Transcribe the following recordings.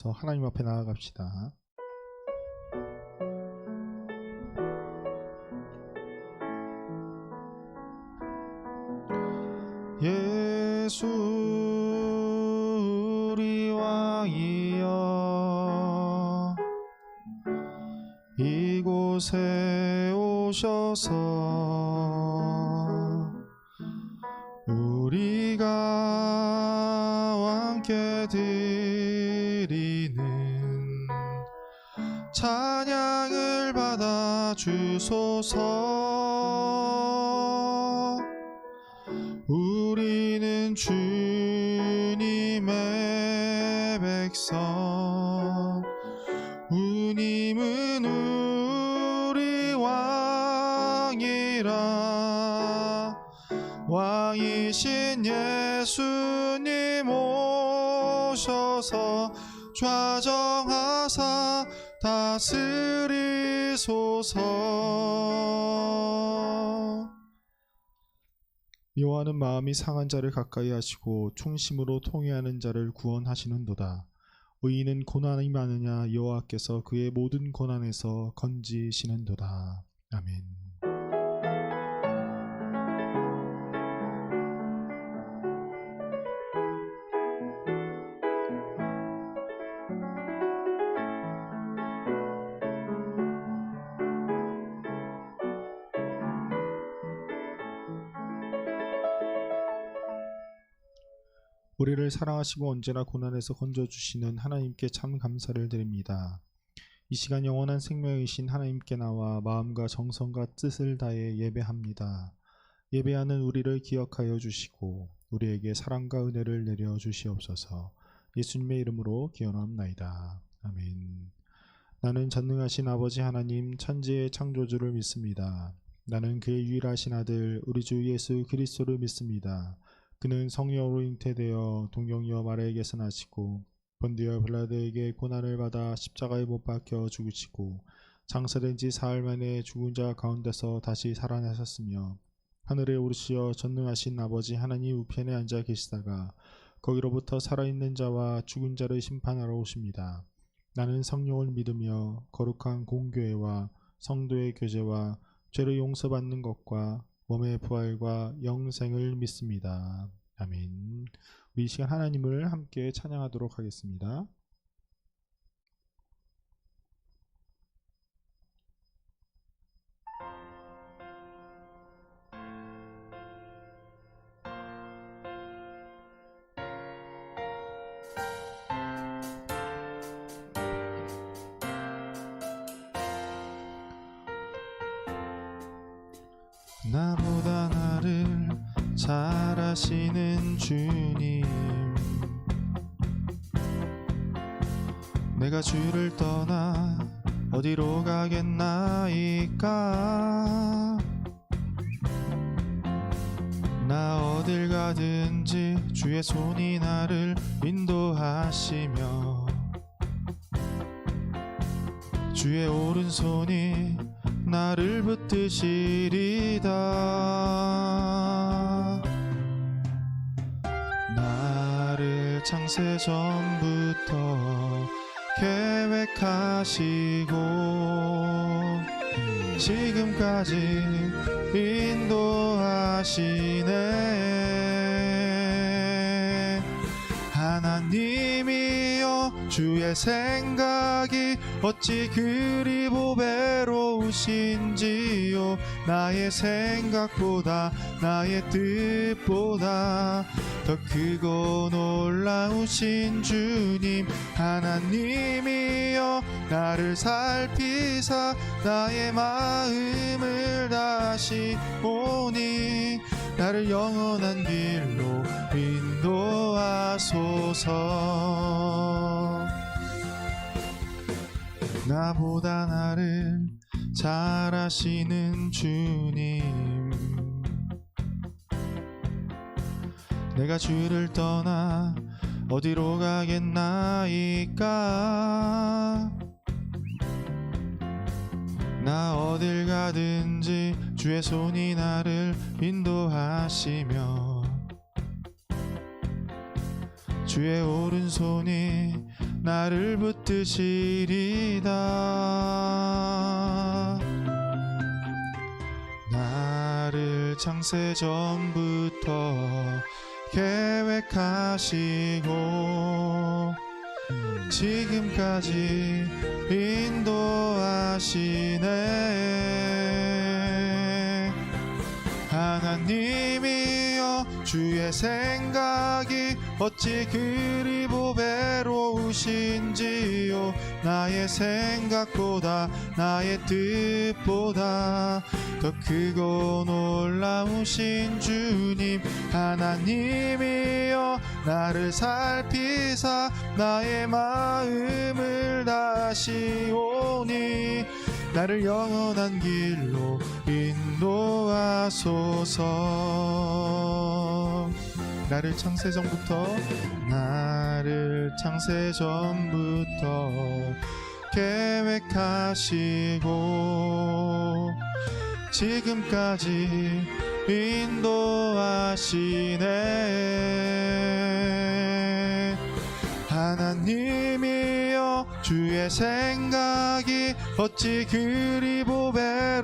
하나님 앞에 나아갑시다. 예수 우리 왕이여, 이곳에 오셔서 우리가 함께 드리는 찬양을 받아 주소서. 우리는 주님의 백성, 주님은 우리 왕이라. 왕이신 예수님 오셔서 좌정하사 다스리소서. 미워하는 마음이 상한 자를 가까이 하시고 충심으로 통회하는 자를 구원하시는도다. 의인은 고난이 많으냐 여호와께서 그의 모든 고난에서 건지시는도다. 아멘. 우리를 사랑하시고 언제나 고난에서 건져주시는 하나님께 참 감사를 드립니다. 이 시간 영원한 생명이신 하나님께 나와 마음과 정성과 뜻을 다해 예배합니다. 예배하는 우리를 기억하여 주시고 우리에게 사랑과 은혜를 내려 주시옵소서. 예수님의 이름으로 기원합나이다. 아멘. 나는 전능하신 아버지 하나님 천지의 창조주를 믿습니다. 나는 그의 유일하신 아들 우리 주 예수 그리스도를 믿습니다. 그는 성령으로 잉태되어 동정녀 마리아에게서 나시고 본디오 빌라도에게 고난을 받아 십자가에 못 박혀 죽으시고 장사된 지 사흘 만에 죽은 자 가운데서 다시 살아나셨으며 하늘에 오르시어 전능하신 아버지 하나님 우편에 앉아 계시다가 거기로부터 살아있는 자와 죽은 자를 심판하러 오십니다. 나는 성령을 믿으며 거룩한 공교회와 성도의 교제와 죄를 용서받는 것과 몸의 부활과 영생을 믿습니다. 아멘. 우리 이 시간 하나님을 함께 찬양하도록 하겠습니다. 나보다 나를 잘 아시는 주님, 내가 주를 떠나 어디로 가겠나이까. 나 어딜 가든지 주의 손이 나를 인도하시며 주의 오른손이 나를 붙드시리다. 나를 창세전부터 계획하시고 지금까지 인도하시네. 하나님이여 주의 생각이 어찌 그리 보배로우신지요. 나의 생각보다 나의 뜻보다 더 크고 놀라우신 주님. 하나님이여 나를 살피사 나의 마음을 다시 보니 나를 영원한 길로 인도하소서. 나보다 나를 잘 아시는 주님, 내가 주를 떠나 어디로 가겠나이까. 나 어딜 가든지 주의 손이 나를 인도하시며 주의 오른손이 나를 붙드시리다. 나를 창세 전부터 계획하시고 지금까지 인도하시네. 하나님이여 주의 생각이 어찌 그리 보배로우신지요. 나의 생각보다 나의 뜻보다 더 크고 놀라우신 주님. 하나님이여 나를 살피사 나의 마음을 다시오니 나를 영원한 길로 인도하소서. 나를 창세전부터 계획하시고 지금까지 인도하시네. 하나님이여 주의 생각이 어찌 그리 보배로우신지요.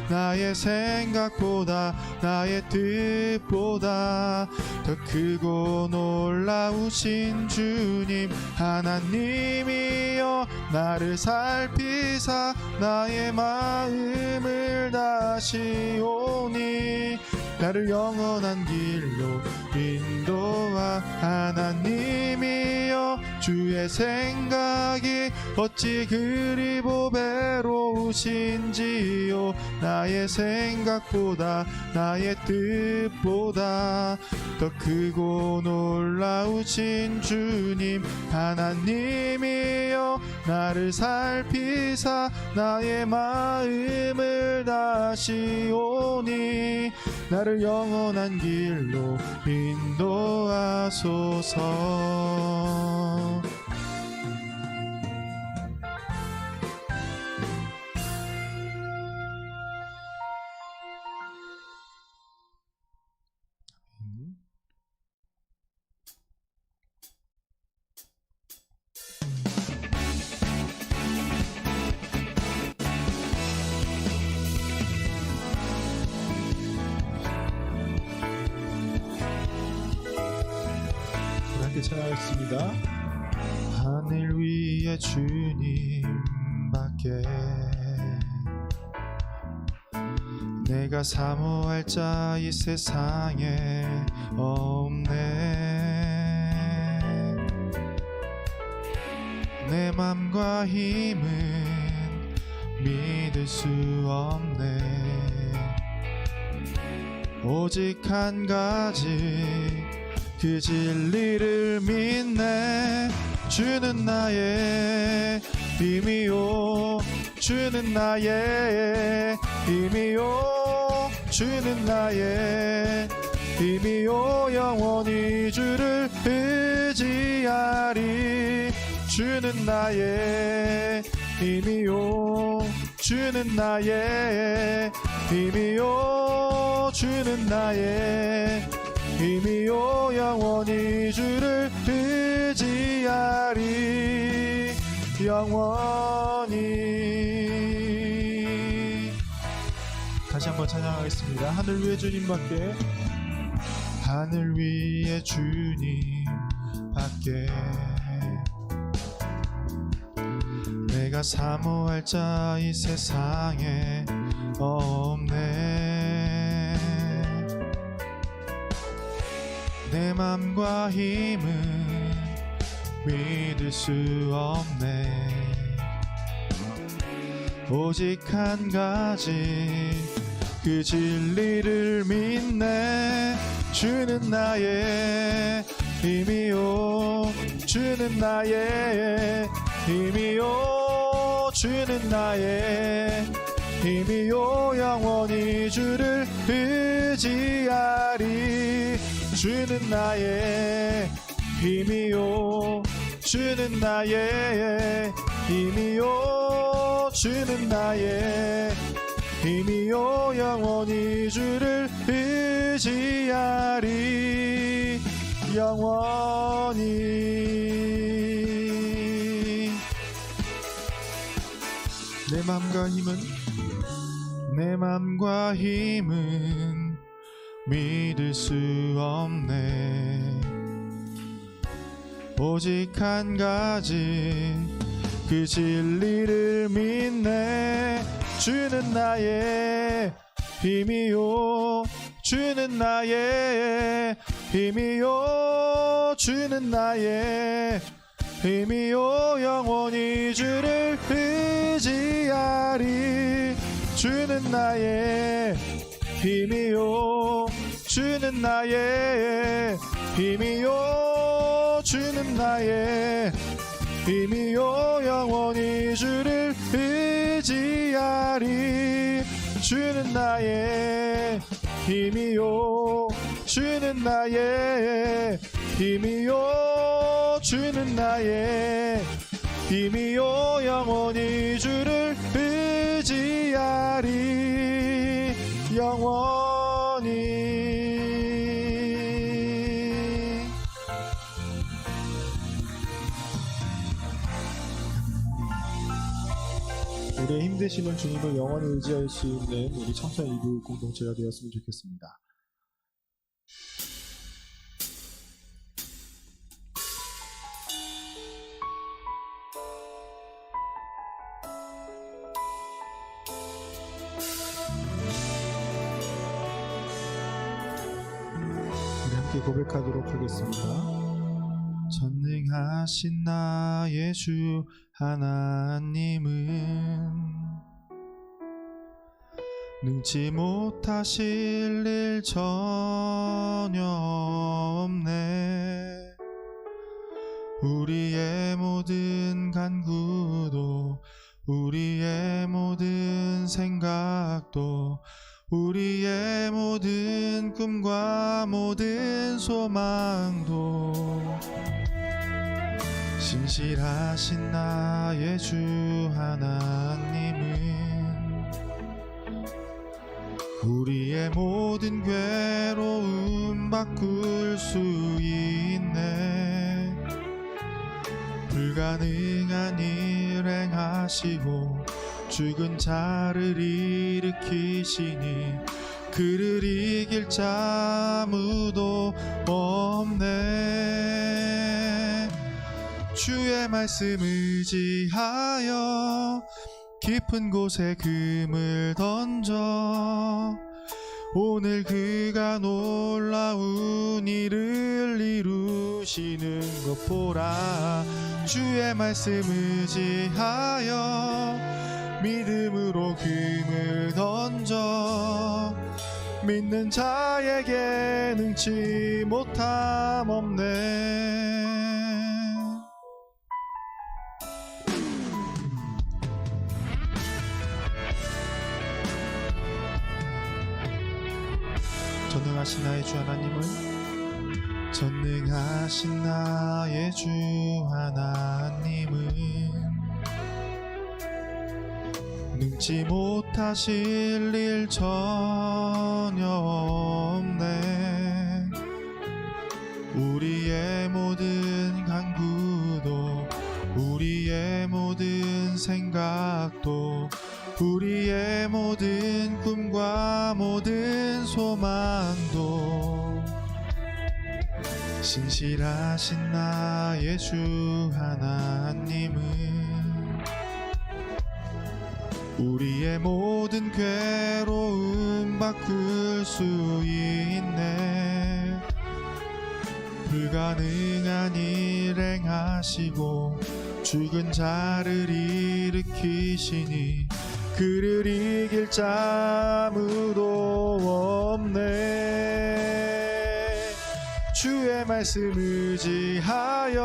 나의 생각보다 나의 뜻보다 더 크고 놀라우신 주님. 하나님이여 나를 살피사 나의 마음을 다시오니 나를 영원한 길로 인도하. 하나님이여 주의 생각이 어찌 그리 보배로우신지요. 나의 생각보다 나의 뜻보다 더 크고 놀라우신 주님. 하나님이여 나를 살피사 나의 마음을 다시오니 나를 영원한 길로 인도하소서. 함께 찬양하겠습니다. 하늘 위에 주님밖에 내가 사모할 자 이 세상에 없네. 내 맘과 힘은 믿을 수 없네. 오직 한 가지 그 진리를 믿네. 주는 나의 힘이요, 주는 나의 힘이요, 주는 나의 힘이요. 영원히 주를 의지하리. 주는 나의 힘이요, 주는 나의 힘이요, 주는 나의 힘이요. 영원히 주를 의지하리. 영원히. 다시 한번 찬양하겠습니다. 하늘 위에 주님밖에, 하늘 위에 주님밖에 내가 사모할 자 이 세상에 없네. 내 맘과 힘은 믿을 수 없네. 오직 한 가지 그 진리를 믿네. 주는 나의 힘이요, 주는 나의 힘이요, 주는 나의 힘이요. 영원히 주를 의지하리. 주는 나의 힘이요, 주는 나의 힘이요, 주는 나의 힘이요. 영원히 주를 의지하리. 영원히. 내 맘과 힘은 믿을 수 없네. 오직 한 가지 그 진리를 믿네. 주는 나의 힘이요, 주는 나의 힘이요, 주는 나의 힘이요. 영원히 주를 의지하리. 주는 나의 힘이요, 주는 나의 힘이요, 주는 나의 힘이요. 영원히 주를 의지하리. 주는 나의 힘이요, 주는 나의 힘이요, 주는 나의 힘이요. 영원히 주를 의지하리. 영원히. 우리의 힘되시는 주님을 영원히 의지할 수 있는 우리 청천 이브 공동체가 되었으면 좋겠습니다. 우리 함께 고백하도록 하겠습니다. 전능하신 나의 주 하나님은 능치 못하실 일 전혀 없네. 우리의 모든 간구도, 우리의 모든 생각도, 우리의 모든 꿈과 모든 소망도 신실하신 나의 주 하나님은 우리의 모든 괴로움 바꿀 수 있네. 불가능한 일 행하시고 죽은 자를 일으키시니 그를 이길 자 아무도 없네. 주의 말씀 의지하여 깊은 곳에 금을 던져 오늘 그가 놀라운 일을 이루시는 것 보라. 주의 말씀 의지하여 믿음으로 금을 던져 믿는 자에게 능치 못함 없네. 전능하신 나의 주 하나님은 전능하신 나의 주 하나님은 능치 못하실 일 전혀 없네. 우리의 모든 간구도, 우리의 모든 생각도, 우리의 모든 꿈과 모든 소망도 신실하신 나의 주 하나님은 우리의 모든 괴로움 바꿀 수 있네. 불가능한 일 행하시고 죽은 자를 일으키시니 그를 이길 자 아무도 없네. 주의 말씀 의지하여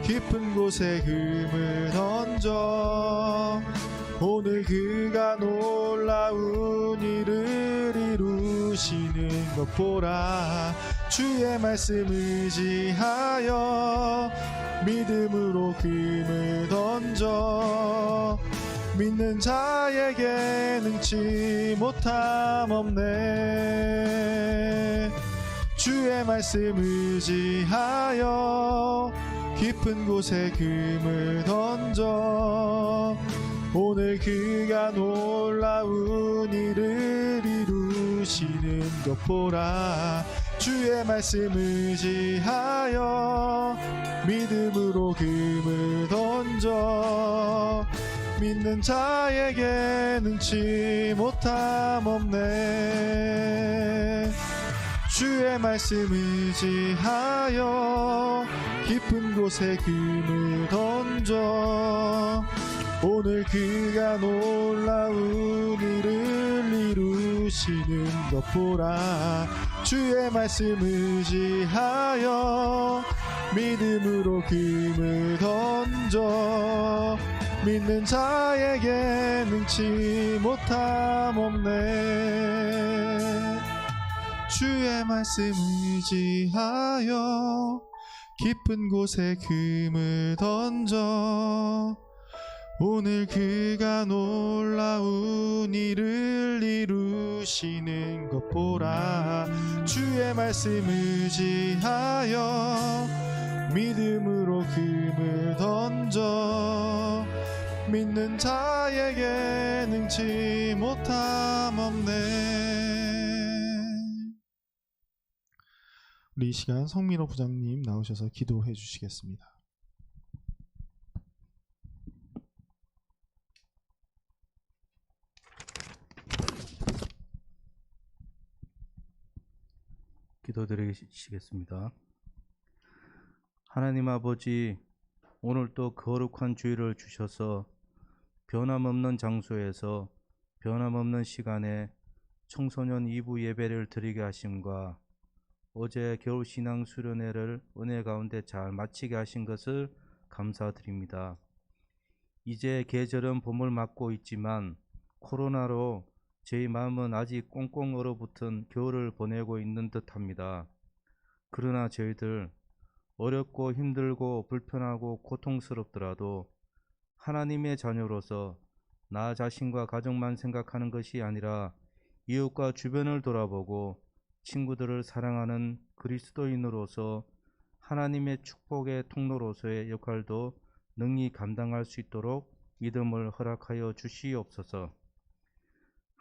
깊은 곳에 금을 던져 오늘 그가 놀라운 일을 이루시는 것 보라. 주의 말씀 의지하여 믿음으로 금을 던져 믿는 자에게 능치 못함 없네. 주의 말씀 의지하여 깊은 곳에 금을 던져 오늘 그가 놀라운 일을 이루시는 것 보라. 주의 말씀 의지하여 믿음으로 금을 던져 믿는 자에게 능치 못함 없네. 주의 말씀 의지하여 깊은 곳에 금을 던져 오늘 그가 놀라운 일을 이루시는 것 보라. 주의 말씀 의지하여 믿음으로 금을 던져 믿는 자에게 능치 못함 없네. 주의 말씀 의지하여 깊은 곳에 금을 던져 오늘 그가 놀라운 일을 이루시는 것 보라. 주의 말씀 의지하여 믿음으로 금을 던져 믿는 자에게 능치 못함 없네. 우리 이 시간 성민호 부장님 나오셔서 기도해 주시겠습니다. 기도드리시겠습니다. 하나님 아버지, 오늘 또 거룩한 주일을 주셔서 변함없는 장소에서 변함없는 시간에 청소년 2부 예배를 드리게 하심과 어제 겨울신앙 수련회를 은혜 가운데 잘 마치게 하신 것을 감사드립니다. 이제 계절은 봄을 맞고 있지만 코로나로 저희 마음은 아직 꽁꽁 얼어붙은 겨울을 보내고 있는 듯합니다. 그러나 저희들 어렵고 힘들고 불편하고 고통스럽더라도 하나님의 자녀로서 나 자신과 가족만 생각하는 것이 아니라 이웃과 주변을 돌아보고 친구들을 사랑하는 그리스도인으로서 하나님의 축복의 통로로서의 역할도 능히 감당할 수 있도록 믿음을 허락하여 주시옵소서.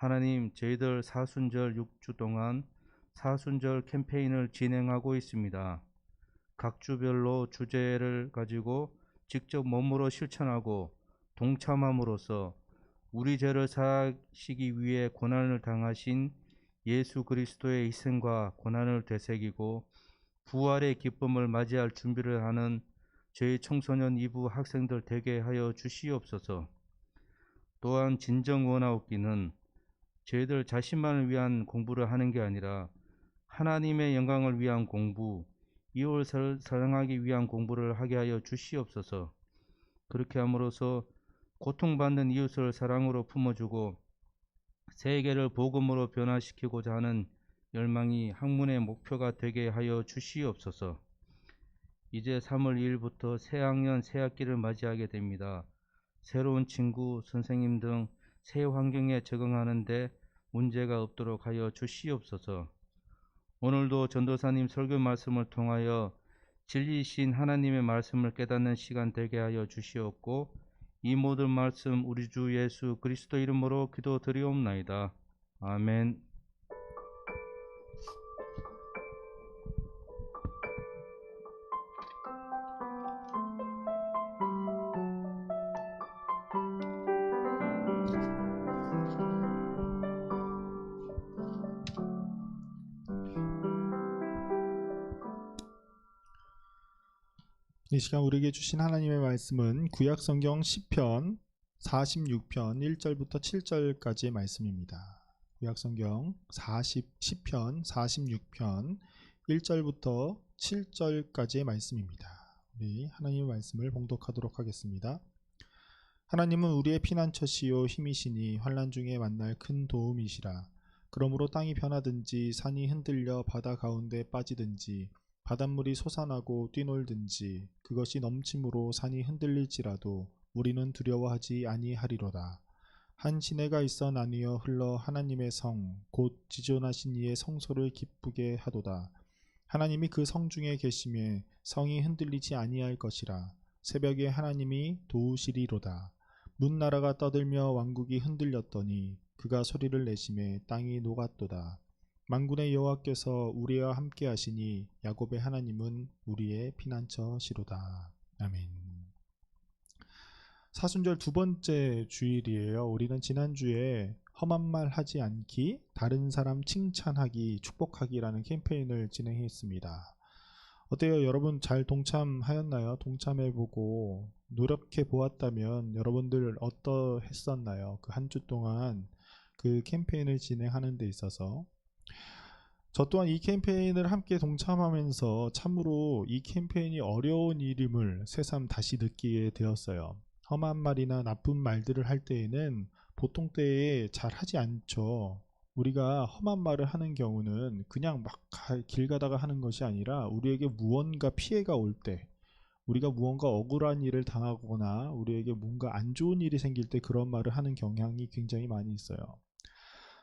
하나님, 저희들 사순절 6주 동안 사순절 캠페인을 진행하고 있습니다. 각 주별로 주제를 가지고 직접 몸으로 실천하고 동참함으로써 우리 죄를 사하시기 위해 고난을 당하신 예수 그리스도의 희생과 고난을 되새기고 부활의 기쁨을 맞이할 준비를 하는 저희 청소년 2부 학생들 되게 하여 주시옵소서. 또한 진정 원하옵기는 저희들 자신만을 위한 공부를 하는 게 아니라 하나님의 영광을 위한 공부, 이웃을 사랑하기 위한 공부를 하게 하여 주시옵소서. 그렇게 함으로써 고통받는 이웃을 사랑으로 품어주고 세계를 복음으로 변화시키고자 하는 열망이 학문의 목표가 되게 하여 주시옵소서. 이제 3월 2일부터 새학년 새학기를 맞이하게 됩니다. 새로운 친구, 선생님 등 새 환경에 적응하는 데 문제가 없도록 하여 주시옵소서. 오늘도 전도사님 설교 말씀을 통하여 진리이신 하나님의 말씀을 깨닫는 시간 되게 하여 주시옵고 이 모든 말씀 우리 주 예수 그리스도 이름으로 기도드리옵나이다. 아멘. 이 시간 우리에게 주신 하나님의 말씀은 구약성경 시편 46편 1절부터 7절까지의 말씀입니다. 구약성경 시편 46편 1절부터 7절까지의 말씀입니다. 우리 하나님의 말씀을 봉독하도록 하겠습니다. 하나님은 우리의 피난처시요 힘이시니 환난 중에 만날 큰 도움이시라. 그러므로 땅이 변하든지 산이 흔들려 바다 가운데 빠지든지 바닷물이 솟아나고 뛰놀든지 그것이 넘침으로 산이 흔들릴지라도 우리는 두려워하지 아니하리로다. 한 시내가 있어 나뉘어 흘러 하나님의 성 곧 지존하신 이의 성소를 기쁘게 하도다. 하나님이 그 성 중에 계심에 성이 흔들리지 아니할 것이라. 새벽에 하나님이 도우시리로다. 문나라가 떠들며 왕국이 흔들렸더니 그가 소리를 내심에 땅이 녹았도다. 만군의 여호와께서 우리와 함께 하시니 야곱의 하나님은 우리의 피난처시로다. 아멘. 사순절 두 번째 주일이에요. 우리는 지난주에 험한 말 하지 않기, 다른 사람 칭찬하기, 축복하기라는 캠페인을 진행했습니다. 어때요? 여러분 잘 동참하였나요? 동참해보고 노력해 보았다면 여러분들 어떠했었나요? 그 한 주 동안 그 캠페인을 진행하는 데 있어서 저 또한 이 캠페인을 함께 동참하면서 참으로 이 캠페인이 어려운 일임을 새삼 다시 느끼게 되었어요. 험한 말이나 나쁜 말들을 할 때에는 보통 때에 잘 하지 않죠. 우리가 험한 말을 하는 경우는 그냥 막 길 가다가 하는 것이 아니라 우리에게 무언가 피해가 올 때, 우리가 무언가 억울한 일을 당하거나 우리에게 뭔가 안 좋은 일이 생길 때 그런 말을 하는 경향이 굉장히 많이 있어요.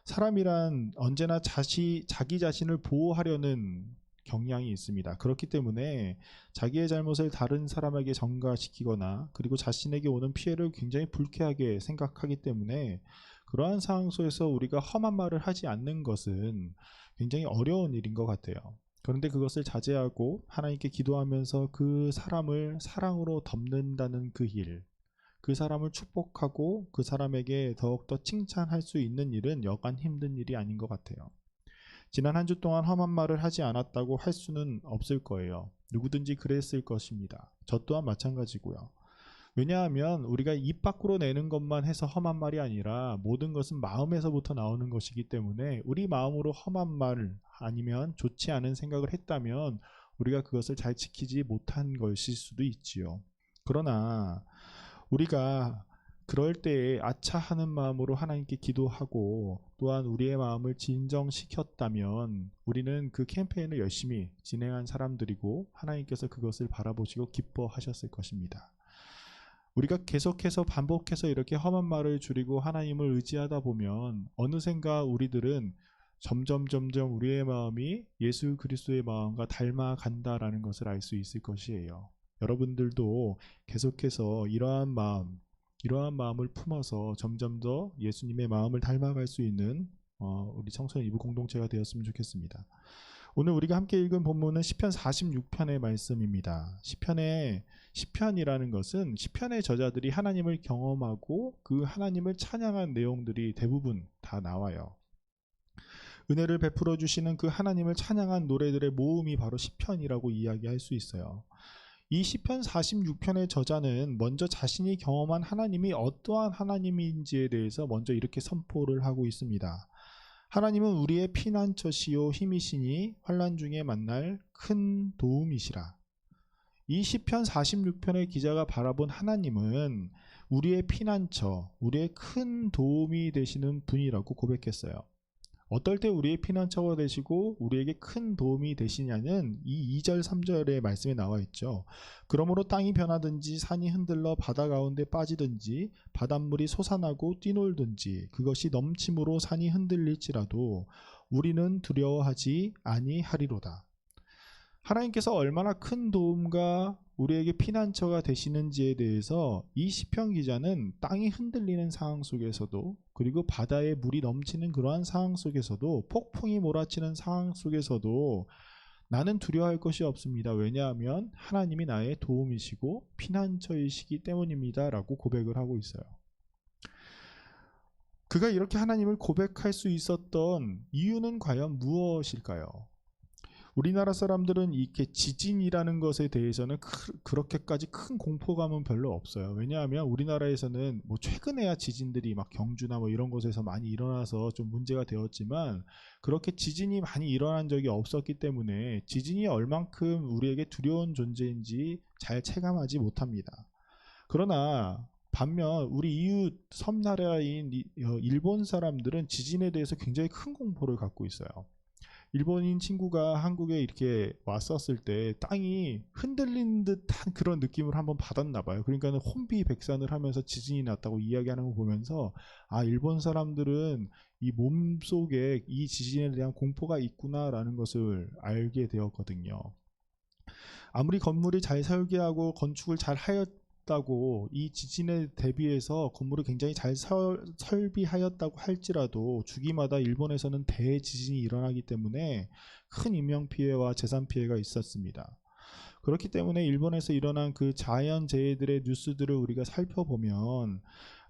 사람이란 언제나 자기 자신을 보호하려는 경향이 있습니다. 그렇기 때문에 자기의 잘못을 다른 사람에게 전가시키거나 그리고 자신에게 오는 피해를 굉장히 불쾌하게 생각하기 때문에 그러한 상황 속에서 우리가 험한 말을 하지 않는 것은 굉장히 어려운 일인 것 같아요. 그런데 그것을 자제하고 하나님께 기도하면서 그 사람을 사랑으로 덮는다는 그 일, 그 사람을 축복하고 그 사람에게 더욱더 칭찬할 수 있는 일은 여간 힘든 일이 아닌 것 같아요. 지난 한 주 동안 험한 말을 하지 않았다고 할 수는 없을 거예요. 누구든지 그랬을 것입니다. 저 또한 마찬가지고요. 왜냐하면 우리가 입 밖으로 내는 것만 해서 험한 말이 아니라 모든 것은 마음에서부터 나오는 것이기 때문에 우리 마음으로 험한 말 아니면 좋지 않은 생각을 했다면 우리가 그것을 잘 지키지 못한 것일 수도 있지요. 그러나 우리가 그럴 때에 아차하는 마음으로 하나님께 기도하고 또한 우리의 마음을 진정시켰다면 우리는 그 캠페인을 열심히 진행한 사람들이고 하나님께서 그것을 바라보시고 기뻐하셨을 것입니다. 우리가 계속해서 반복해서 이렇게 험한 말을 줄이고 하나님을 의지하다 보면 어느샌가 우리들은 점점 우리의 마음이 예수 그리스도의 마음과 닮아간다라는 것을 알 수 있을 것이에요. 여러분들도 계속해서 이러한 마음을 품어서 점점 더 예수님의 마음을 닮아갈 수 있는 우리 청소년 이부 공동체가 되었으면 좋겠습니다. 오늘 우리가 함께 읽은 본문은 시편 46편의 말씀입니다. 시편이라는 것은 시편의 저자들이 하나님을 경험하고 그 하나님을 찬양한 내용들이 대부분 다 나와요. 은혜를 베풀어 주시는 그 하나님을 찬양한 노래들의 모음이 바로 시편이라고 이야기할 수 있어요. 이 시편 46편의 저자는 먼저 자신이 경험한 하나님이 어떠한 하나님인지에 대해서 먼저 이렇게 선포를 하고 있습니다. 하나님은 우리의 피난처시요 힘이시니 환난 중에 만날 큰 도움이시라. 이 시편 46편의 기자가 바라본 하나님은 우리의 피난처, 우리의 큰 도움이 되시는 분이라고 고백했어요. 어떨 때 우리의 피난처가 되시고 우리에게 큰 도움이 되시냐는 이 2절 3절의 말씀에 나와 있죠. 그러므로 땅이 변하든지 산이 흔들러 바다 가운데 빠지든지 바닷물이 솟아나고 뛰놀든지 그것이 넘침으로 산이 흔들릴지라도 우리는 두려워하지 아니하리로다. 하나님께서 얼마나 큰 도움과 우리에게 피난처가 되시는지에 대해서 이 시편 기자는 땅이 흔들리는 상황 속에서도 그리고 바다에 물이 넘치는 그러한 상황 속에서도 폭풍이 몰아치는 상황 속에서도 나는 두려워할 것이 없습니다. 왜냐하면 하나님이 나의 도움이시고 피난처이시기 때문입니다 라고 고백을 하고 있어요. 그가 이렇게 하나님을 고백할 수 있었던 이유는 과연 무엇일까요? 우리나라 사람들은 이렇게 지진이라는 것에 대해서는 그렇게까지 큰 공포감은 별로 없어요. 왜냐하면 우리나라에서는 뭐 최근에야 지진들이 막 경주나 뭐 이런 곳에서 많이 일어나서 좀 문제가 되었지만 그렇게 지진이 많이 일어난 적이 없었기 때문에 지진이 얼만큼 우리에게 두려운 존재인지 잘 체감하지 못합니다. 그러나 반면 우리 이웃 섬나라인 일본 사람들은 지진에 대해서 굉장히 큰 공포를 갖고 있어요. 일본인 친구가 한국에 이렇게 왔었을 때 땅이 흔들린 듯한 그런 느낌을 한번 받았나 봐요. 그러니까는 혼비백산을 하면서 지진이 났다고 이야기하는 거 보면서 아, 일본 사람들은 이 몸속에 이 지진에 대한 공포가 있구나라는 것을 알게 되었거든요. 아무리 건물이 잘 설계하고 건축을 잘 하였다고 이 지진에 대비해서 건물을 굉장히 잘 설비하였다고 할지라도 주기마다 일본에서는 대지진이 일어나기 때문에 큰 인명피해와 재산피해가 있었습니다. 그렇기 때문에 일본에서 일어난 그 자연재해들의 뉴스들을 우리가 살펴보면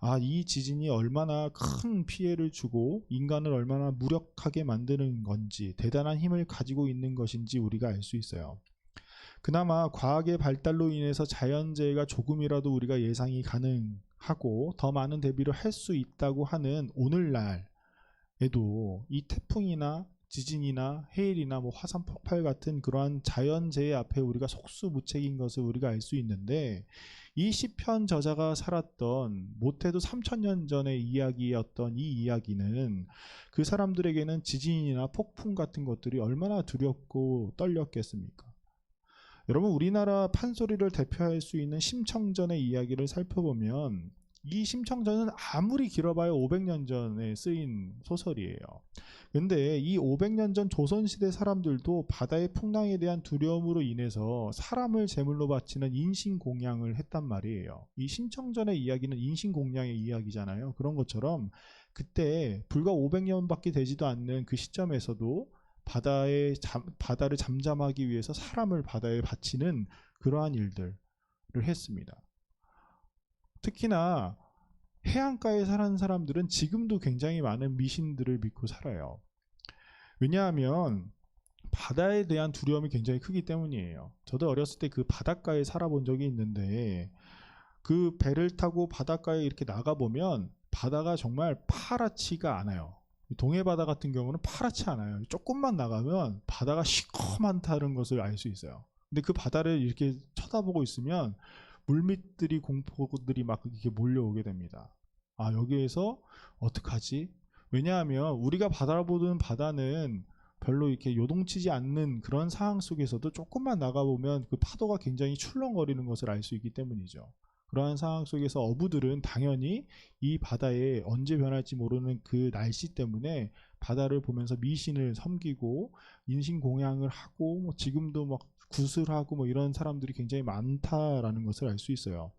아, 이 지진이 얼마나 큰 피해를 주고 인간을 얼마나 무력하게 만드는 건지 대단한 힘을 가지고 있는 것인지 우리가 알 수 있어요. 그나마 과학의 발달로 인해서 자연재해가 조금이라도 우리가 예상이 가능하고 더 많은 대비를 할 수 있다고 하는 오늘날에도 이 태풍이나 지진이나 해일이나 뭐 화산 폭발 같은 그러한 자연재해 앞에 우리가 속수무책인 것을 우리가 알 수 있는데 이 시편 저자가 살았던 못해도 3000년 전의 이야기였던 이 이야기는 그 사람들에게는 지진이나 폭풍 같은 것들이 얼마나 두렵고 떨렸겠습니까? 여러분, 우리나라 판소리를 대표할 수 있는 심청전의 이야기를 살펴보면 이 심청전은 아무리 길어봐야 500년 전에 쓰인 소설이에요. 근데 이 500년 전 조선시대 사람들도 바다의 풍랑에 대한 두려움으로 인해서 사람을 제물로 바치는 인신공양을 했단 말이에요. 이 심청전의 이야기는 인신공양의 이야기잖아요. 그런 것처럼 그때 불과 500년밖에 되지도 않는 그 시점에서도 바다를 잠잠하기 위해서 사람을 바다에 바치는 그러한 일들을 했습니다. 특히나 해안가에 사는 사람들은 지금도 굉장히 많은 미신들을 믿고 살아요. 왜냐하면 바다에 대한 두려움이 굉장히 크기 때문이에요. 저도 어렸을 때 그 바닷가에 살아본 적이 있는데 그 배를 타고 바닷가에 이렇게 나가보면 바다가 정말 파랗지가 않아요. 동해 바다 같은 경우는 파랗지 않아요. 조금만 나가면 바다가 시커멓다는 것을 알 수 있어요. 근데 그 바다를 이렇게 쳐다보고 있으면 물밑들이 공포들이 막 이렇게 몰려오게 됩니다. 아, 여기에서 어떡하지? 왜냐하면 우리가 바라보는 바다는 별로 이렇게 요동치지 않는 그런 상황 속에서도 조금만 나가보면 그 파도가 굉장히 출렁거리는 것을 알 수 있기 때문이죠. 그러한 상황 속에서 어부들은 당연히 이 바다에 언제 변할지 모르는 그 날씨 때문에 바다를 보면서 미신을 섬기고 인신공양을 하고 뭐 지금도 막 구슬하고 뭐 이런 사람들이 굉장히 많다라는 것을 알 수 있어요.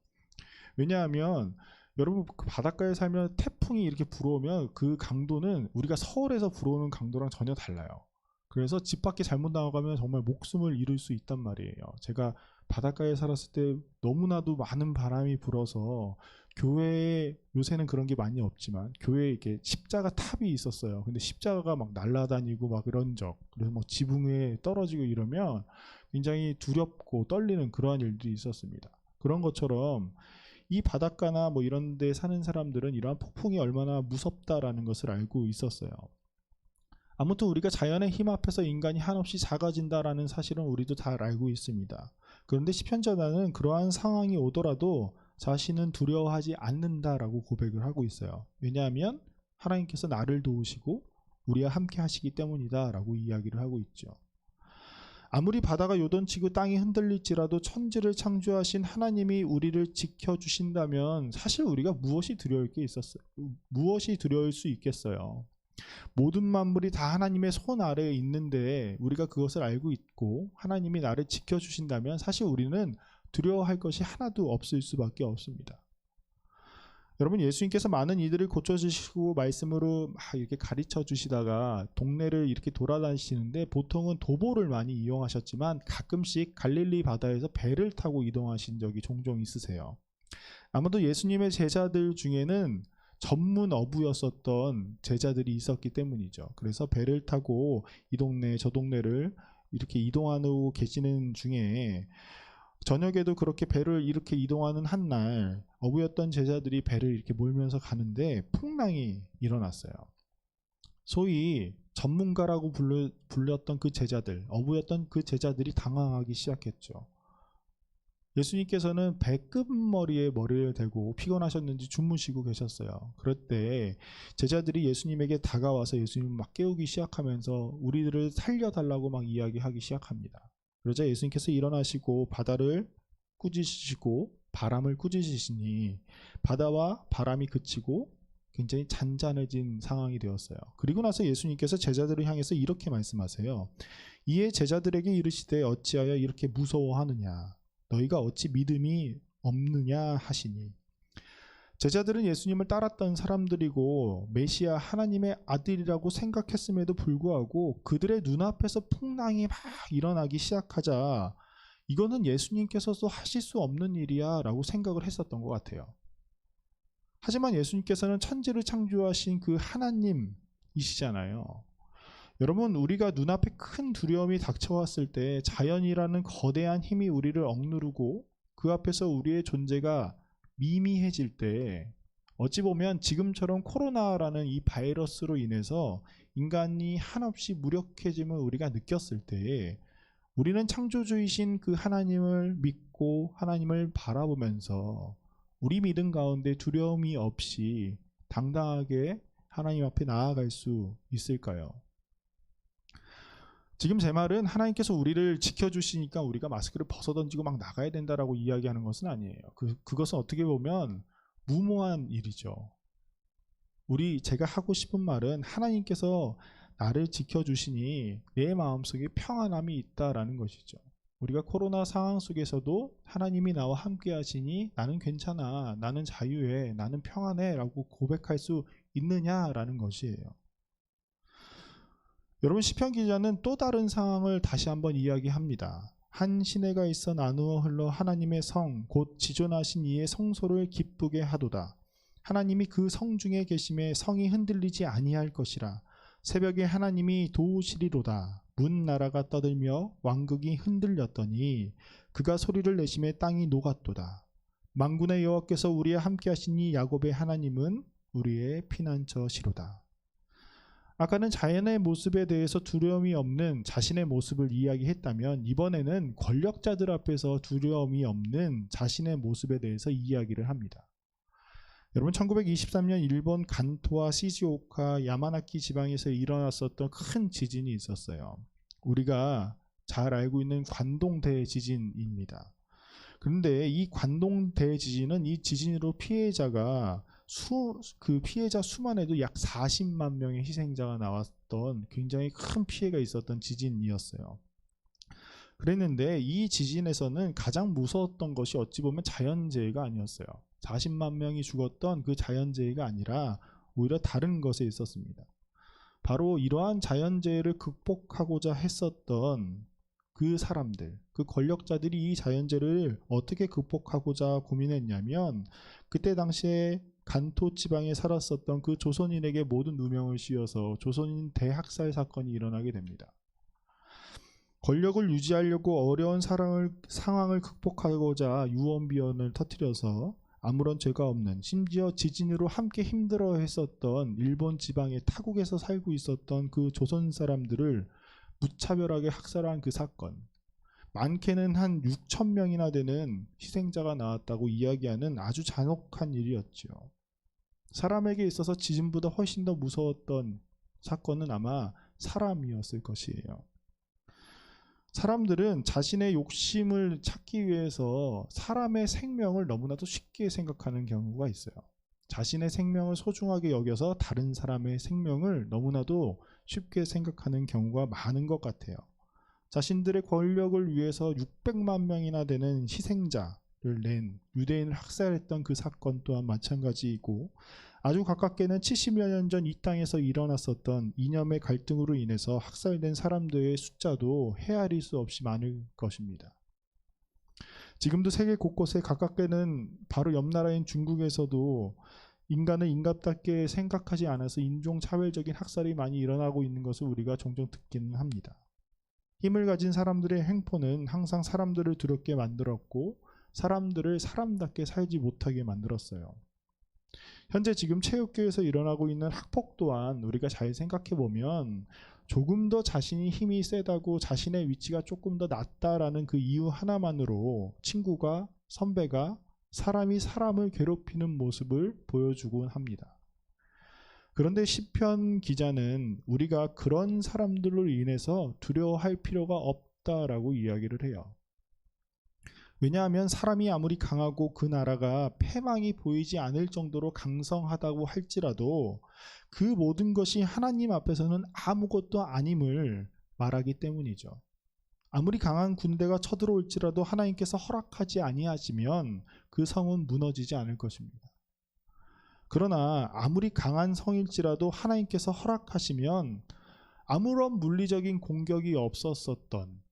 왜냐하면 여러분 그 바닷가에 살면 태풍이 이렇게 불어오면 그 강도는 우리가 서울에서 불어오는 강도랑 전혀 달라요. 그래서 집 밖에 잘못 나가면 정말 목숨을 잃을 수 있단 말이에요. 제가 바닷가에 살았을 때 너무나도 많은 바람이 불어서 교회에 요새는 그런 게 많이 없지만 교회에 이렇게 십자가 탑이 있었어요. 근데 십자가가 막 날아다니고 막 이런 적, 그래서 막 지붕에 떨어지고 이러면 굉장히 두렵고 떨리는 그러한 일들이 있었습니다. 그런 것처럼 이 바닷가나 뭐 이런 데 사는 사람들은 이러한 폭풍이 얼마나 무섭다라는 것을 알고 있었어요. 아무튼 우리가 자연의 힘 앞에서 인간이 한없이 작아진다라는 사실은 우리도 잘 알고 있습니다. 그런데 시편자는 그러한 상황이 오더라도 자신은 두려워하지 않는다라고 고백을 하고 있어요. 왜냐하면 하나님께서 나를 도우시고 우리와 함께 하시기 때문이다 라고 이야기를 하고 있죠. 아무리 바다가 요동치고 땅이 흔들릴지라도 천지를 창조하신 하나님이 우리를 지켜주신다면 사실 우리가 무엇이 두려울 게 있었어요? 무엇이 두려울 수 있겠어요? 모든 만물이 다 하나님의 손 아래에 있는데 우리가 그것을 알고 있고 하나님이 나를 지켜주신다면 사실 우리는 두려워할 것이 하나도 없을 수밖에 없습니다. 여러분, 예수님께서 많은 이들을 고쳐주시고 말씀으로 막 이렇게 가르쳐 주시다가 동네를 이렇게 돌아다니시는데 보통은 도보를 많이 이용하셨지만 가끔씩 갈릴리 바다에서 배를 타고 이동하신 적이 종종 있으세요. 아마도 예수님의 제자들 중에는 전문 어부였었던 제자들이 있었기 때문이죠. 그래서 배를 타고 이 동네 저 동네를 이렇게 이동하고 계시는 중에 저녁에도 그렇게 배를 이렇게 이동하는 한 날 어부였던 제자들이 배를 이렇게 몰면서 가는데 풍랑이 일어났어요. 소위 전문가라고 불렸던 그 제자들, 어부였던 그 제자들이 당황하기 시작했죠. 예수님께서는 배꼽머리에 머리를 대고 피곤하셨는지 주무시고 계셨어요. 그럴 때 제자들이 예수님에게 다가와서 예수님을 막 깨우기 시작하면서 우리들을 살려달라고 막 이야기하기 시작합니다. 그러자 예수님께서 일어나시고 바다를 꾸짖으시고 바람을 꾸짖으시니 바다와 바람이 그치고 굉장히 잔잔해진 상황이 되었어요. 그리고 나서 예수님께서 제자들을 향해서 이렇게 말씀하세요. 이에 제자들에게 이르시되 어찌하여 이렇게 무서워하느냐, 너희가 어찌 믿음이 없느냐 하시니. 제자들은 예수님을 따랐던 사람들이고 메시아 하나님의 아들이라고 생각했음에도 불구하고 그들의 눈앞에서 풍랑이 막 일어나기 시작하자 이거는 예수님께서도 하실 수 없는 일이야 라고 생각을 했었던 것 같아요. 하지만 예수님께서는 천지를 창조하신 그 하나님이시잖아요. 여러분, 우리가 눈앞에 큰 두려움이 닥쳐왔을 때 자연이라는 거대한 힘이 우리를 억누르고 그 앞에서 우리의 존재가 미미해질 때 어찌 보면 지금처럼 코로나라는 이 바이러스로 인해서 인간이 한없이 무력해짐을 우리가 느꼈을 때에 우리는 창조주이신 그 하나님을 믿고 하나님을 바라보면서 우리 믿음 가운데 두려움이 없이 당당하게 하나님 앞에 나아갈 수 있을까요? 지금 제 말은 하나님께서 우리를 지켜주시니까 우리가 마스크를 벗어던지고 막 나가야 된다라고 이야기하는 것은 아니에요. 그것은 어떻게 보면 무모한 일이죠. 제가 하고 싶은 말은 하나님께서 나를 지켜주시니 내 마음속에 평안함이 있다라는 것이죠. 우리가 코로나 상황 속에서도 하나님이 나와 함께 하시니 나는 괜찮아, 나는 자유해, 나는 평안해 라고 고백할 수 있느냐라는 것이에요. 여러분, 시편 기자는 또 다른 상황을 다시 한번 이야기합니다. 한 시내가 있어 나누어 흘러 하나님의 성 곧 지존하신 이의 성소를 기쁘게 하도다. 하나님이 그 성 중에 계심에 성이 흔들리지 아니할 것이라. 새벽에 하나님이 도우시리로다. 문 나라가 떠들며 왕국이 흔들렸더니 그가 소리를 내심에 땅이 녹았도다. 만군의 여호와께서 우리와 함께 하시니 야곱의 하나님은 우리의 피난처시로다. 아까는 자연의 모습에 대해서 두려움이 없는 자신의 모습을 이야기했다면 이번에는 권력자들 앞에서 두려움이 없는 자신의 모습에 대해서 이야기를 합니다. 여러분, 1923년 일본 간토와 시즈오카 야마나키 지방에서 일어났었던 큰 지진이 있었어요. 우리가 잘 알고 있는 관동 대지진입니다. 그런데 이 관동 대지진은 이 지진으로 그 피해자 수만 해도 약 40만 명의 희생자가 나왔던 굉장히 큰 피해가 있었던 지진이었어요. 그랬는데 이 지진에서는 가장 무서웠던 것이 어찌 보면 자연재해가 아니었어요. 40만 명이 죽었던 그 자연재해가 아니라 오히려 다른 것에 있었습니다. 바로 이러한 자연재해를 극복하고자 했었던 그 사람들, 그 권력자들이 이 자연재해를 어떻게 극복하고자 고민했냐면 그때 당시에 간토 지방에 살았었던 그 조선인에게 모든 누명을 씌워서 조선인 대학살 사건이 일어나게 됩니다. 권력을 유지하려고 어려운 상황을 극복하고자 유언비어를 터뜨려서 아무런 죄가 없는, 심지어 지진으로 함께 힘들어했었던 일본 지방의 타국에서 살고 있었던 그 조선 사람들을 무차별하게 학살한 그 사건, 많게는 한 6천 명이나 되는 희생자가 나왔다고 이야기하는 아주 잔혹한 일이었죠. 사람에게 있어서 지진보다 훨씬 더 무서웠던 사건은 아마 사람이었을 것이에요. 사람들은 자신의 욕심을 찾기 위해서 사람의 생명을 너무나도 쉽게 생각하는 경우가 있어요. 자신의 생명을 소중하게 여겨서 다른 사람의 생명을 너무나도 쉽게 생각하는 경우가 많은 것 같아요. 자신들의 권력을 위해서 600만 명이나 되는 희생자를 낸 유대인을 학살했던 그 사건 또한 마찬가지이고, 아주 가깝게는 70여 년 전 이 땅에서 일어났었던 이념의 갈등으로 인해서 학살된 사람들의 숫자도 헤아릴 수 없이 많을 것입니다. 지금도 세계 곳곳에 가깝게는 바로 옆 나라인 중국에서도 인간을 인간답게 생각하지 않아서 인종차별적인 학살이 많이 일어나고 있는 것을 우리가 종종 듣기는 합니다. 힘을 가진 사람들의 행포는 항상 사람들을 두렵게 만들었고 사람들을 사람답게 살지 못하게 만들었어요. 현재 지금 체육교에서 일어나고 있는 학폭 또한 우리가 잘 생각해 보면 조금 더 자신이 힘이 세다고 자신의 위치가 조금 더 낮다라는 그 이유 하나만으로 친구가, 선배가 사람이 사람을 괴롭히는 모습을 보여주곤 합니다. 그런데 시편 기자는 우리가 그런 사람들로 인해서 두려워할 필요가 없다라고 이야기를 해요. 왜냐하면 사람이 아무리 강하고 그 나라가 패망이 보이지 않을 정도로 강성하다고 할지라도 그 모든 것이 하나님 앞에서는 아무것도 아님을 말하기 때문이죠. 아무리 강한 군대가 쳐들어올지라도 하나님께서 허락하지 아니하시면 그 성은 무너지지 않을 것입니다. 그러나 아무리 강한 성일지라도 하나님께서 허락하시면 아무런 물리적인 공격이 없었었던,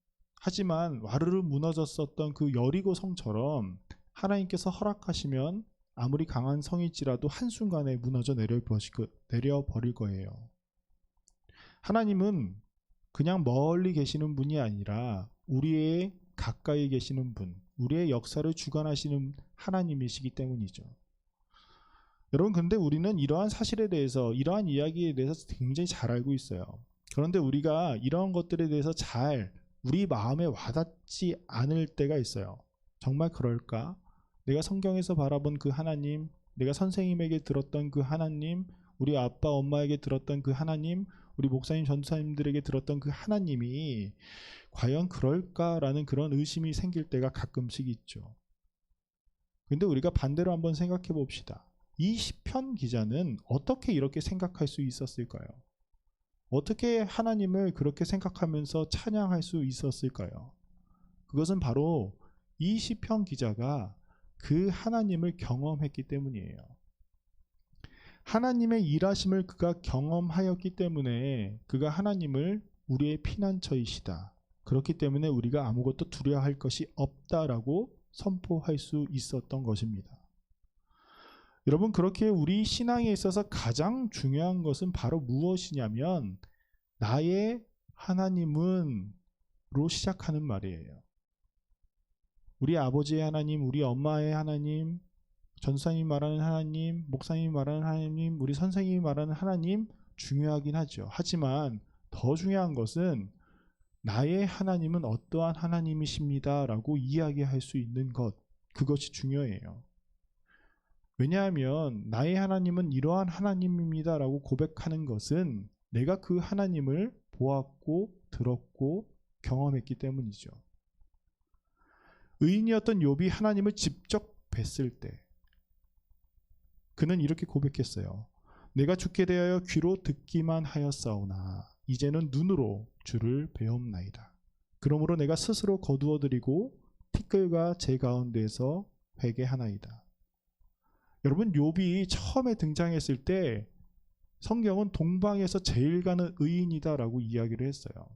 하지만 와르르 무너졌었던 그 여리고 성처럼 하나님께서 허락하시면 아무리 강한 성일지라도 한순간에 무너져 내려버릴 거예요. 하나님은 그냥 멀리 계시는 분이 아니라 우리의 가까이 계시는 분, 우리의 역사를 주관하시는 하나님이시기 때문이죠. 여러분, 근데 우리는 이러한 사실에 대해서, 이러한 이야기에 대해서 굉장히 잘 알고 있어요. 그런데 우리가 이러한 것들에 대해서 잘 우리 마음에 와닿지 않을 때가 있어요. 정말 그럴까? 내가 성경에서 바라본 그 하나님, 내가 선생님에게 들었던 그 하나님, 우리 아빠 엄마에게 들었던 그 하나님, 우리 목사님 전도사님들에게 들었던 그 하나님이 과연 그럴까라는 그런 의심이 생길 때가 가끔씩 있죠. 근데 우리가 반대로 한번 생각해 봅시다. 이 시편 기자는 어떻게 이렇게 생각할 수 있었을까요? 어떻게 하나님을 그렇게 생각하면서 찬양할 수 있었을까요? 그것은 바로 이 시편 기자가 그 하나님을 경험했기 때문이에요. 하나님의 일하심을 그가 경험하였기 때문에 그가 하나님을 우리의 피난처이시다, 그렇기 때문에 우리가 아무것도 두려워할 것이 없다라고 선포할 수 있었던 것입니다. 여러분, 그렇게 우리 신앙에 있어서 가장 중요한 것은 바로 무엇이냐면 나의 하나님은 로 시작하는 말이에요. 우리 아버지의 하나님, 우리 엄마의 하나님, 전사님이 말하는 하나님, 목사님이 말하는 하나님, 우리 선생님이 말하는 하나님 중요하긴 하죠. 하지만 더 중요한 것은 나의 하나님은 어떠한 하나님이십니다 라고 이야기할 수 있는 것, 그것이 중요해요. 왜냐하면 나의 하나님은 이러한 하나님입니다 라고 고백하는 것은 내가 그 하나님을 보았고 들었고 경험했기 때문이죠. 의인이었던 욥이 하나님을 직접 뵀을 때 그는 이렇게 고백했어요. 내가 죽게 대하여 귀로 듣기만 하였사오나 이제는 눈으로 주를 배옵나이다. 그러므로 내가 스스로 거두어드리고 티끌과 제 가운데에서 회개하나이다. 여러분, 욥이 처음에 등장했을 때 성경은 동방에서 제일 가는 의인이다라고 이야기를 했어요.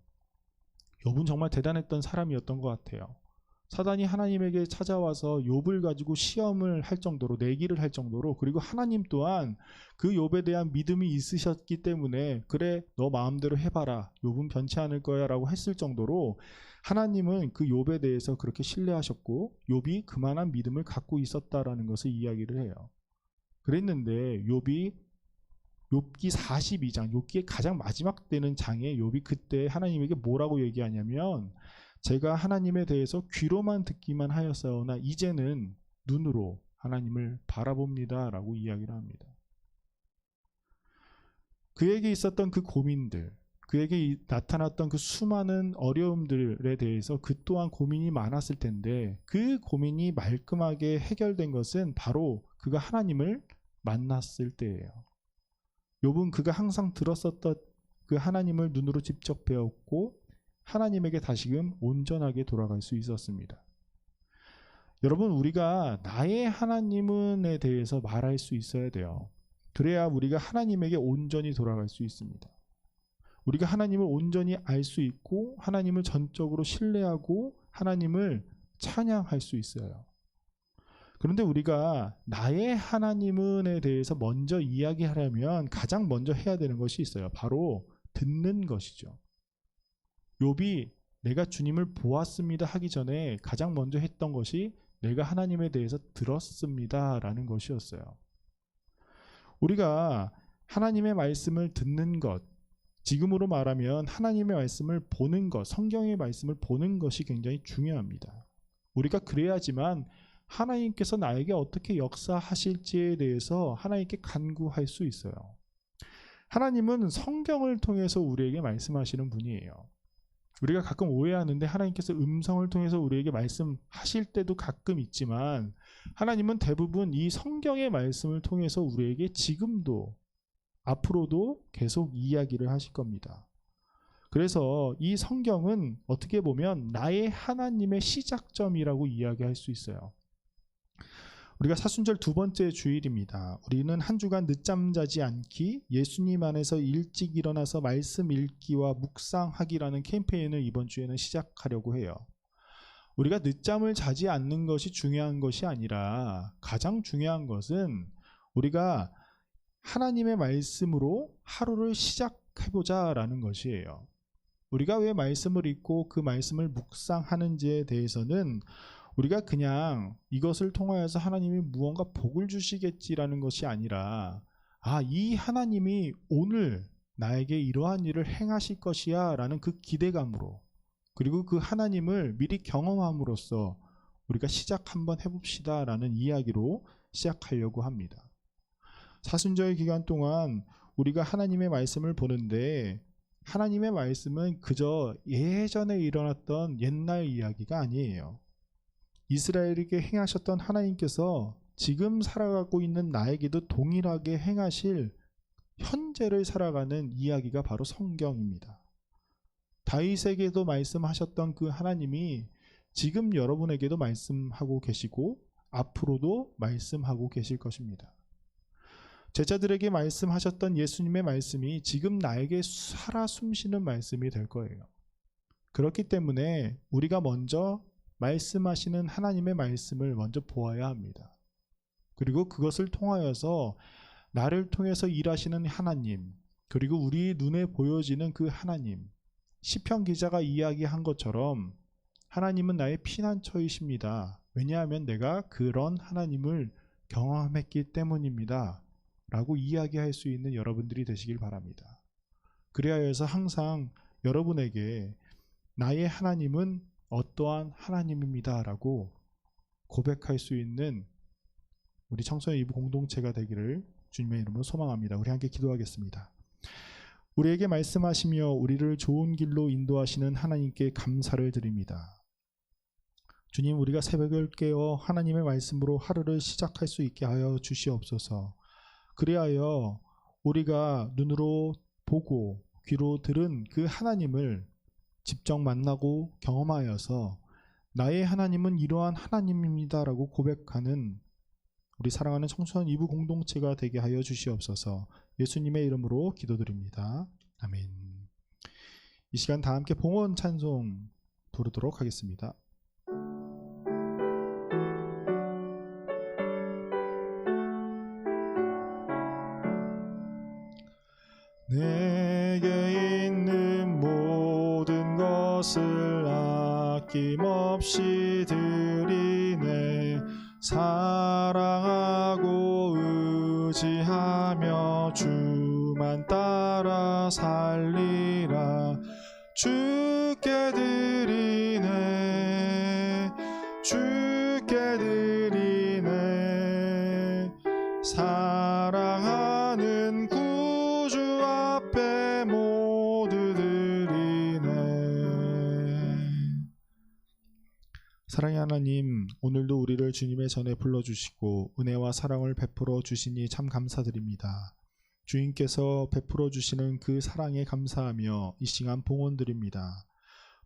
욥은 정말 대단했던 사람이었던 것 같아요. 사단이 하나님에게 찾아와서 욥을 가지고 시험을 할 정도로, 내기를 할 정도로, 그리고 하나님 또한 그 욥에 대한 믿음이 있으셨기 때문에 그래 너 마음대로 해봐라, 욥은 변치 않을 거야 라고 했을 정도로 하나님은 그 욥에 대해서 그렇게 신뢰하셨고 욥이 그만한 믿음을 갖고 있었다라는 것을 이야기를 해요. 그랬는데 욥기 42장, 욥기의 가장 마지막 되는 장에 욥이 그때 하나님에게 뭐라고 얘기하냐면 제가 하나님에 대해서 귀로만 듣기만 하였사오나 이제는 눈으로 하나님을 바라봅니다 라고 이야기를 합니다. 그에게 있었던 그 고민들, 그에게 나타났던 그 수많은 어려움들에 대해서 그 또한 고민이 많았을 텐데 그 고민이 말끔하게 해결된 것은 바로 그가 하나님을 만났을 때예요. 욥은 그가 항상 들었었던 그 하나님을 눈으로 직접 배웠고 하나님에게 다시금 온전하게 돌아갈 수 있었습니다. 여러분, 우리가 나의 하나님은에 대해서 말할 수 있어야 돼요. 그래야 우리가 하나님에게 온전히 돌아갈 수 있습니다. 우리가 하나님을 온전히 알 수 있고 하나님을 전적으로 신뢰하고 하나님을 찬양할 수 있어요. 그런데 우리가 나의 하나님은에 대해서 먼저 이야기하려면 가장 먼저 해야 되는 것이 있어요. 바로 듣는 것이죠. 욥이 내가 주님을 보았습니다 하기 전에 가장 먼저 했던 것이 내가 하나님에 대해서 들었습니다 라는 것이었어요. 우리가 하나님의 말씀을 듣는 것, 지금으로 말하면 하나님의 말씀을 보는 것, 성경의 말씀을 보는 것이 굉장히 중요합니다. 우리가 그래야지만 하나님께서 나에게 어떻게 역사하실지에 대해서 하나님께 간구할 수 있어요. 하나님은 성경을 통해서 우리에게 말씀하시는 분이에요. 우리가 가끔 오해하는데 하나님께서 음성을 통해서 우리에게 말씀하실 때도 가끔 있지만 하나님은 대부분 이 성경의 말씀을 통해서 우리에게 지금도 앞으로도 계속 이야기를 하실 겁니다. 그래서 이 성경은 어떻게 보면 나의 하나님의 시작점이라고 이야기할 수 있어요. 우리가 사순절 두 번째 주일입니다. 우리는 한 주간 늦잠 자지 않기, 예수님 안에서 일찍 일어나서 말씀 읽기와 묵상하기라는 캠페인을 이번 주에는 시작하려고 해요. 우리가 늦잠을 자지 않는 것이 중요한 것이 아니라 가장 중요한 것은 우리가 하나님의 말씀으로 하루를 시작해보자 라는 것이에요. 우리가 왜 말씀을 읽고 그 말씀을 묵상하는지에 대해서는 우리가 그냥 이것을 통하여서 하나님이 무언가 복을 주시겠지라는 것이 아니라 이 하나님이 오늘 나에게 이러한 일을 행하실 것이야 라는 그 기대감으로, 그리고 그 하나님을 미리 경험함으로써 우리가 시작 한번 해봅시다 라는 이야기로 시작하려고 합니다. 사순절 기간 동안 우리가 하나님의 말씀을 보는데 하나님의 말씀은 그저 예전에 일어났던 옛날 이야기가 아니에요. 이스라엘에게 행하셨던 하나님께서 지금 살아가고 있는 나에게도 동일하게 행하실 현재를 살아가는 이야기가 바로 성경입니다. 다윗에게도 말씀하셨던 그 하나님이 지금 여러분에게도 말씀하고 계시고 앞으로도 말씀하고 계실 것입니다. 제자들에게 말씀하셨던 예수님의 말씀이 지금 나에게 살아 숨쉬는 말씀이 될 거예요. 그렇기 때문에 우리가 먼저 말씀하시는 하나님의 말씀을 먼저 보아야 합니다. 그리고 그것을 통하여서 나를 통해서 일하시는 하나님, 그리고 우리 눈에 보여지는 그 하나님, 시편 기자가 이야기한 것처럼 하나님은 나의 피난처이십니다. 왜냐하면 내가 그런 하나님을 경험했기 때문입니다. 라고 이야기할 수 있는 여러분들이 되시길 바랍니다. 그래야 해서 항상 여러분에게 나의 하나님은 어떠한 하나님입니다 라고 고백할 수 있는 우리 청소년 이부 공동체가 되기를 주님의 이름으로 소망합니다. 우리 함께 기도하겠습니다. 우리에게 말씀하시며 우리를 좋은 길로 인도하시는 하나님께 감사를 드립니다. 주님, 우리가 새벽을 깨어 하나님의 말씀으로 하루를 시작할 수 있게 하여 주시옵소서. 그리하여 우리가 눈으로 보고 귀로 들은 그 하나님을 직접 만나고 경험하여서 나의 하나님은 이러한 하나님입니다 라고 고백하는 우리 사랑하는 청소년 이부 공동체가 되게 하여 주시옵소서. 예수님의 이름으로 기도드립니다. 아멘. 이 시간 다 함께 봉헌 찬송 부르도록 하겠습니다. 내게 있는 모든 것을 아낌없이 드리네. 사랑하고 의지하며 주만 따라 살리라. 주께 드리네, 주께 드리네. 사랑하는 구주 앞에 모두 드리네. 사랑의 하나님, 오늘도 우리를 주님의 전에 불러주시고 은혜와 사랑을 베풀어 주시니 참 감사드립니다. 주님께서 베풀어 주시는 그 사랑에 감사하며 이 시간 봉헌드립니다.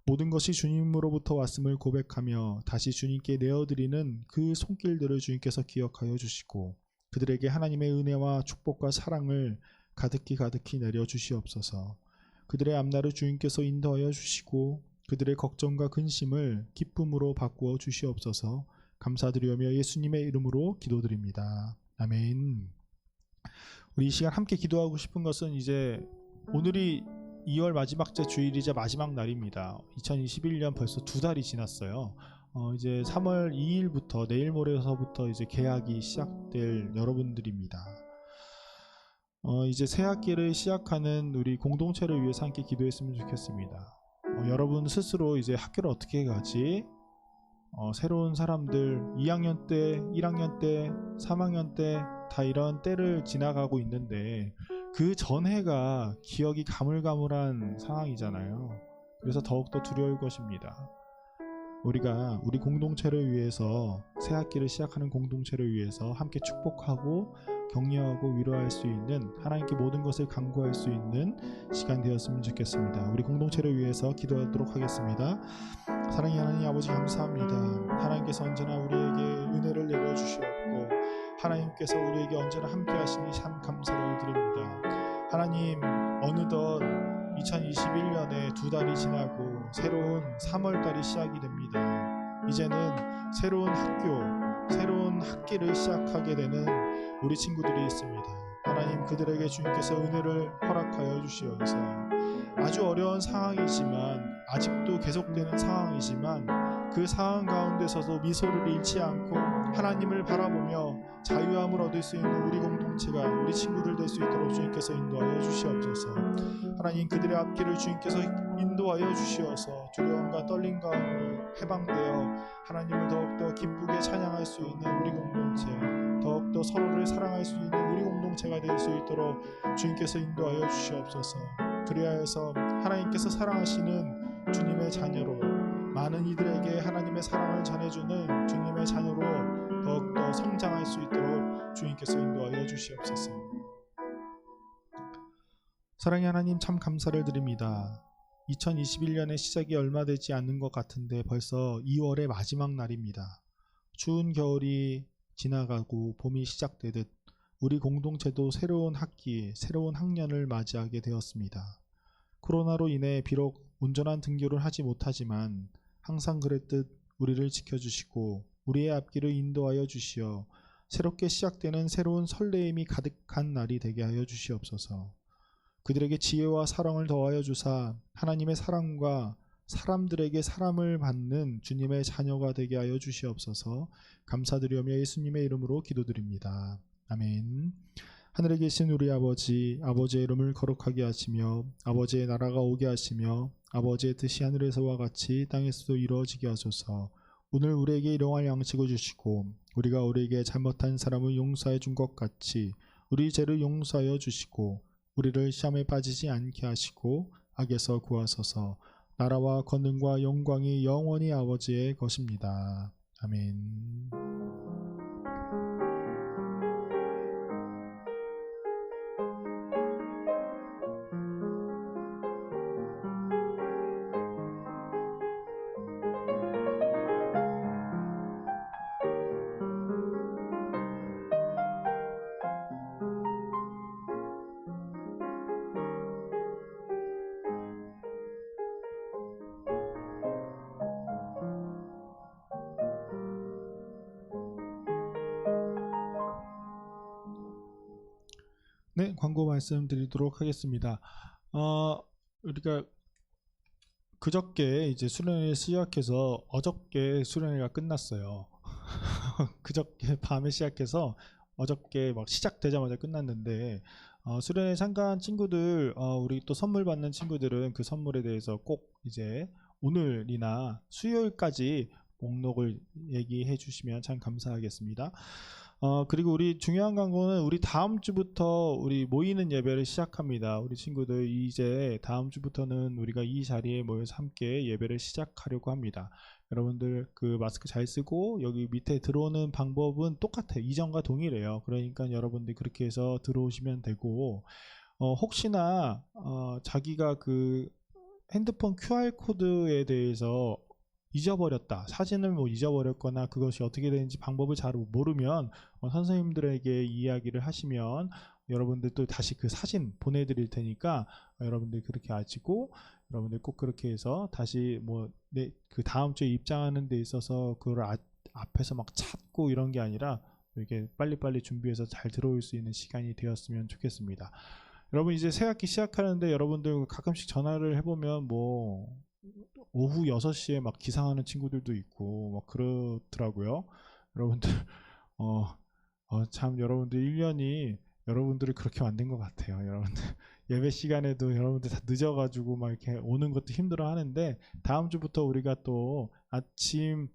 모든 것이 주님으로부터 왔음을 고백하며 다시 주님께 내어드리는 그 손길들을 주님께서 기억하여 주시고 그들에게 하나님의 은혜와 축복과 사랑을 가득히 내려 주시옵소서. 그들의 앞날을 주님께서 인도하여 주시고 그들의 걱정과 근심을 기쁨으로 바꾸어 주시옵소서. 감사드리며 예수님의 이름으로 기도드립니다. 아멘. 우리 이 시간 함께 기도하고 싶은 것은 이제 오늘이 2월 마지막 째 주일이자 마지막 날입니다. 2021년 벌써 2달이 지났어요. 이제 3월 2일부터 내일 모레서부터 이제 개학이 시작될 여러분들입니다. 이제 새 학기를 시작하는 우리 공동체를 위해서 함께 기도했으면 좋겠습니다. 여러분 스스로 이제 학교를 어떻게 가지? 새로운 사람들 2학년 때, 1학년 때, 3학년 때 다 이런 때를 지나가고 있는데 그 전해가 기억이 가물가물한 상황이잖아요. 그래서 더욱더 두려울 것입니다. 우리가 우리 공동체를 위해서 새 학기를 시작하는 공동체를 위해서 함께 축복하고 격려하고 위로할 수 있는 하나님께 모든 것을 간구할 수 있는 시간 되었으면 좋겠습니다. 우리 공동체를 위해서 기도하도록 하겠습니다. 사랑의 하나님 아버지 감사합니다. 하나님께서 언제나 우리에게 은혜를 내려주시옵고 하나님께서 우리에게 언제나 함께 하시니 참 감사를 드립니다. 하나님 어느덧 2021년에 2달이 지나고 새로운 3월달이 시작이 됩니다. 이제는 새로운 학교, 새로운 학기를 시작하게 되는 우리 친구들이 있습니다. 하나님 그들에게 주님께서 은혜를 허락하여 주시옵소서. 아주 어려운 상황이지만 아직도 계속되는 상황이지만 그 상황 가운데서도 미소를 잃지 않고 하나님을 바라보며 자유함을 얻을 수 있는 우리 공동체가 우리 친구들 될 수 있도록 주님께서 인도하여 주시옵소서. 하나님 그들의 앞길을 주님께서 인도하여 주시어서 두려움과 떨림 가운데 해방되어 하나님을 더욱더 기쁘게 찬양할 수 있는 우리 공동체, 더욱더 서로를 사랑할 수 있는 우리 공동체가 될 수 있도록 주님께서 인도하여 주시옵소서. 그리하여서 하나님께서 사랑하시는 주님의 자녀로 많은 이들에게 하나님의 사랑을 전해주는 주님의 자녀로 더욱더 성장할 수 있도록 주님께서 인도하여 주시옵소서. 사랑의 하나님 참 감사를 드립니다. 2021년의 시작이 얼마 되지 않는 것 같은데 벌써 2월의 마지막 날입니다. 추운 겨울이 지나가고 봄이 시작되듯 우리 공동체도 새로운 학기, 새로운 학년을 맞이하게 되었습니다. 코로나로 인해 비록 온전한 등교를 하지 못하지만 항상 그랬듯 우리를 지켜주시고 우리의 앞길을 인도하여 주시어 새롭게 시작되는 새로운 설레임이 가득한 날이 되게 하여 주시옵소서. 그들에게 지혜와 사랑을 더하여 주사 하나님의 사랑과 사람들에게 사랑을 받는 주님의 자녀가 되게 하여 주시옵소서. 감사드리오며 예수님의 이름으로 기도드립니다. 아멘. 하늘에 계신 우리 아버지, 아버지의 이름을 거룩하게 하시며 아버지의 나라가 오게 하시며 아버지의 뜻이 하늘에서와 같이 땅에서도 이루어지게 하소서. 오늘 우리에게 일용할 양식을 주시고 우리가 우리에게 잘못한 사람을 용서해 준 것 같이 우리 죄를 용서하여 주시고 우리를 시험에 빠지지 않게 하시고 악에서 구하소서. 나라와 권능과 영광이 영원히 아버지의 것입니다. 아멘. 네, 광고 말씀드리도록 하겠습니다. 우리가 그저께 이제 수련회 시작해서 어저께 수련회가 끝났어요. 그저께 밤에 시작해서 어저께 막 시작되자마자 끝났는데 수련회 참가한 친구들, 우리 또 선물 받는 친구들은 그 선물에 대해서 꼭 이제 오늘이나 수요일까지 목록을 얘기해 주시면 참 감사하겠습니다. 그리고 우리 중요한 광고는 우리 다음 주부터 우리 모이는 예배를 시작합니다. 우리 친구들 이제 다음 주부터는 우리가 이 자리에 모여서 함께 예배를 시작하려고 합니다. 여러분들 그 마스크 잘 쓰고 여기 밑에 들어오는 방법은 똑같아요. 이전과 동일해요. 그러니까 여러분들 그렇게 해서 들어오시면 되고 혹시나 자기가 그 핸드폰 QR코드에 대해서 잊어버렸다, 사진을 뭐 잊어버렸거나 그것이 어떻게 되는지 방법을 잘 모르면 선생님들에게 이야기를 하시면 여러분들 또 다시 그 사진 보내드릴 테니까 여러분들 그렇게 아시고 여러분들 꼭 그렇게 해서 다시 뭐 그 다음 주에 입장하는 데 있어서 그걸 앞에서 막 찾고 이런 게 아니라 이렇게 빨리빨리 준비해서 잘 들어올 수 있는 시간이 되었으면 좋겠습니다. 여러분 이제 새 학기 시작하는데 여러분들 가끔씩 전화를 해보면 뭐 오후 6시에 막 기상하는 친구들도 있고 막 그렇더라고요. 여러분들 참 여러분들 1년이 여러분들을 그렇게 만든 것 같아요. 여러분들 예배 시간에도 여러분들 다 늦어가지고 막 이렇게 오는 것도 힘들어 하는데, 다음 주부터 우리가 또 아침,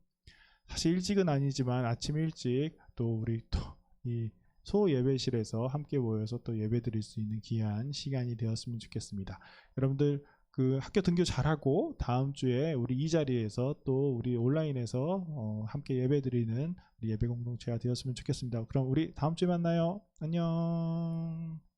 사실 일찍은 아니지만 아침 일찍 또 우리 또 이 소예배실에서 함께 모여서 또 예배 드릴 수 있는 귀한 시간이 되었으면 좋겠습니다. 여러분들 그 학교 등교 잘하고 다음 주에 우리 이 자리에서 또 우리 온라인에서 함께 예배 드리는 우리 예배 공동체가 되었으면 좋겠습니다. 그럼 우리 다음 주에 만나요. 안녕.